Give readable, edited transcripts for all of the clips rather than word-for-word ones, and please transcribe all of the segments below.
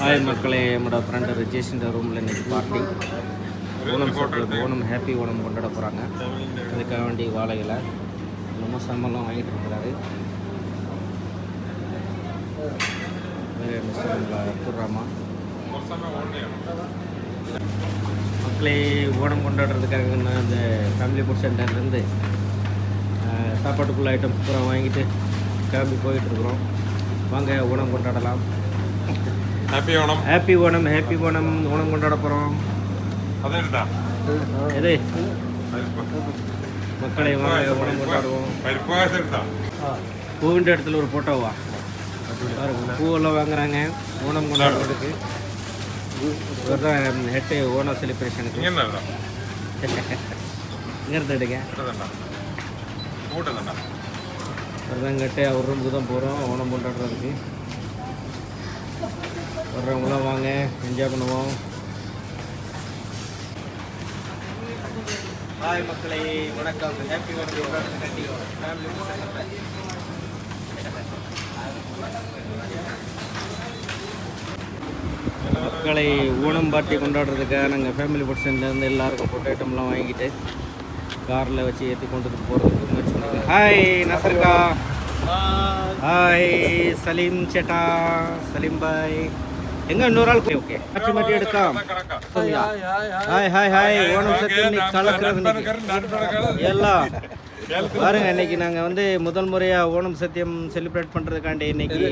Hi மக்களே, என்னோட friend ரிஜேஷின்ற ரூமில் இன்றைக்கி பார்ட்டி ஓணம் ஹாப்பி ஓணம் கொண்டாட போகிறாங்க. அதுக்காக வேண்டி வாழைகளை ரொம்ப சம்பளம் வாங்கிட்டு இருக்கிறாரு. அப்துல்ராமா மக்களே, ஓணம் கொண்டாடுறதுக்காக நான் இந்த ஃபேமிலி ஃபுட் சென்டர்லேருந்து சாப்பாட்டுக்குள்ள ஐட்டம்ஸ் பூரா வாங்கிட்டு கிளம்பி போயிட்டுருக்குறோம். வாங்க ஓணம் கொண்டாடலாம். Happy Onam, happy Onam, happy Onam. Onam கொண்டாட போகிறோம். எது மக்களை வாங்க ஓணம் கொண்டாடுவோம். பூவின்ற இடத்துல ஒரு ஃபோட்டோவா பூவெல்லாம் வாங்குறாங்க ஓணம் கொண்டாடுறதுக்கு. இவர் தான் ஹெட்டு ஓணம் செலிப்ரேஷனுக்கு. இங்கேருந்து எடுங்க வரதாங்கட்டு அவர் ரூமுக்கு தான் போகிறோம் ஓணம் கொண்டாடுறதுக்கு. வர்றவங்களாம் வாங்க, என்ஜாய் பண்ணுவோம். ஹாய் மக்களே, வணக்கம். ஹாப்பி ஓணம் ஃபேமிலி மக்களை ஓணம் பார்ட்டி கொண்டாடுறதுக்காக நாங்கள் ஃபேமிலி ஃபுட்ஸ்லேருந்து எல்லாருக்கும் ஃபுட் ஐட்டம்லாம் வாங்கிட்டு காரில் வச்சு ஏற்றி கொண்டுட்டு போகிறதுக்கு முயற்சி பண்ணுறேன். ஹாய் நசர்கா, ஹாய் சலீம் சேட்டா, சலீம் பாய் எங்க இன்னொரு ஆள். ஓகே மாற்றி மாற்றி எடுക്കാം. Hi hi hi. ஓணம் சத்தியம் கலக்கிறது எல்லாம் பாருங்க. இன்னைக்கு நாங்கள் வந்து முதல் முறையாக ஓணம் சத்தியம் செலிப்ரேட் பண்ணுறதுக்காண்டி இன்னைக்கு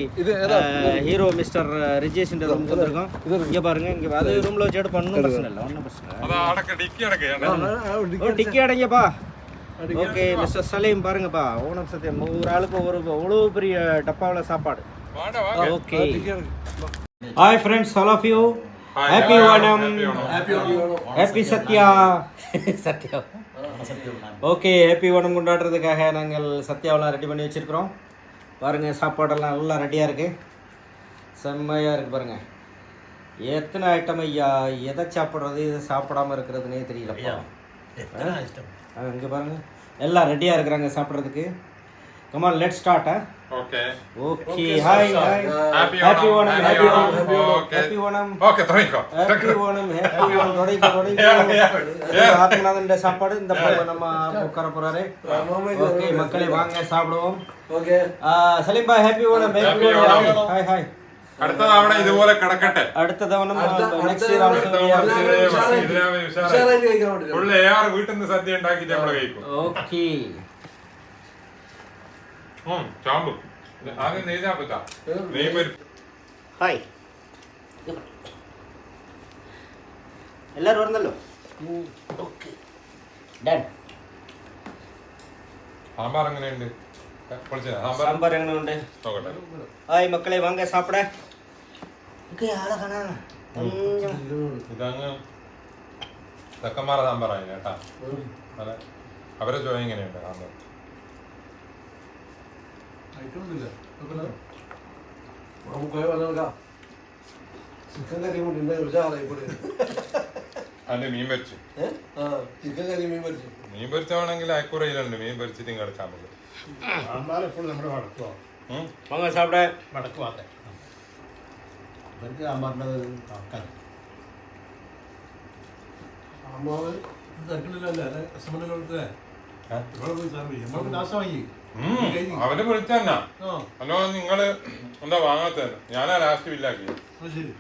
ஹீரோ மிஸ்டர் ரிஜேஷ் ரூமுக்கு வந்திருக்கோம். இங்கே பாருங்க, இங்கே அது ரூமில் வச்சு எடுப்போம். ஒன்றும் பிரச்சனை இல்லை, ஒன்றும் பிரச்சனை இல்லை. டிக்கி அடைங்கப்பா. ஓகே மிஸ்டர் சலீம் பாருங்கப்பா, ஓணம் சத்தியம் ஒரு ஆளுக்கு ஒரு அவ்வளோ பெரிய டப்பாவில் சாப்பாடு. Okay hi friends, all of you happy Onam, happy sadya sadya. Okay, happy Onam கொண்டாடுறதுக்காக நாங்கள் சத்யாவெல்லாம் ரெடி பண்ணி வச்சுருக்குறோம். பாருங்கள், சாப்பாடெல்லாம் நல்லா ரெடியாக இருக்குது, செம்மையாக இருக்குது. பாருங்கள் எத்தனை ஐட்டம் ஐயா, எதை சாப்பிட்றது எதை சாப்பிடாமல் இருக்கிறதுனே தெரியலப்பா. இங்கே பாருங்கள், எல்லாம் ரெடியாக இருக்கிறாங்க சாப்பிட்றதுக்கு. Come on, let's start. Okay. Okay. Hi. Hi. Happy Onam. Happy Onam. Happy Onam. Okay, தொடங்கிக்கோ. Happy Onam. Happy Onam. தொடங்கிக்கோ. Athmanathan சாப்பாடு இந்த பக்கம் நம்ம உட்கார போறாரு. ஓகே மக்களே, வாங்க சாப்பிடுவோம். Okay Salim bhai, happy Onam. Happy Onam. Hi hi. അടുത്ത തവണ ഇതുപോലെ കിടക്കട്ടെ. അടുത്ത തവണ next year also full AR വീട്ടിൽ നിന്ന് സദ്യ ഉണ്ടാക്കിയിട്ട് നമ്മൾ കഴിക്കും. ഓക്കേ. ചാമ്പു ആകെ നെയ്താപ്പത്താ നെയ് പരിപ്പ്. ഹായ്, എല്ലാവരും വന്നല്ലോ. Okay done. സാമ്പാർ എങ്ങനെയുണ്ട്? സാമ്പാർ എങ്ങനെയുണ്ട്? ഹായ് മക്കളെ, വാങ്ങ സാപ്പിട. ഇതങ്ങ് തെക്കന്മാര സാമ്പാറായി കേട്ടാ. അവരെ ചോദ്യം എങ്ങനെയുണ്ട് സാമ്പാർ? അതിന്റെ മീൻ പൊരിച്ചു, മീൻ പൊരിച്ചാണെങ്കിൽ അയക്കുറയിലുണ്ട്. മീൻ പൊരിച്ചിട്ട് ഇങ്ങ് എടുക്കാൻ പറ്റും. வாங்க சாப்பிட. வடக்குவாங்க இவருக்கு அம்மாண்டது காக்காது அம்மாவு തട്ടിലല്ലേ സമനിലോട്ട് ഇവിടെ പോയി സാറി നമ്മൾ നാശം വാങ്ങി അവര് വിളിച്ചന്നാ. അല്ലോ നിങ്ങള് എന്താ വാങ്ങാത്തത്? ഞാനാ ലാസ്റ്റ് ബില്ലാക്കി. ശരി.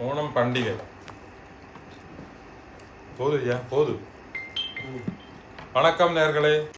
ஓணம் பண்டிகை போது. வணக்கம் நேயர்களே.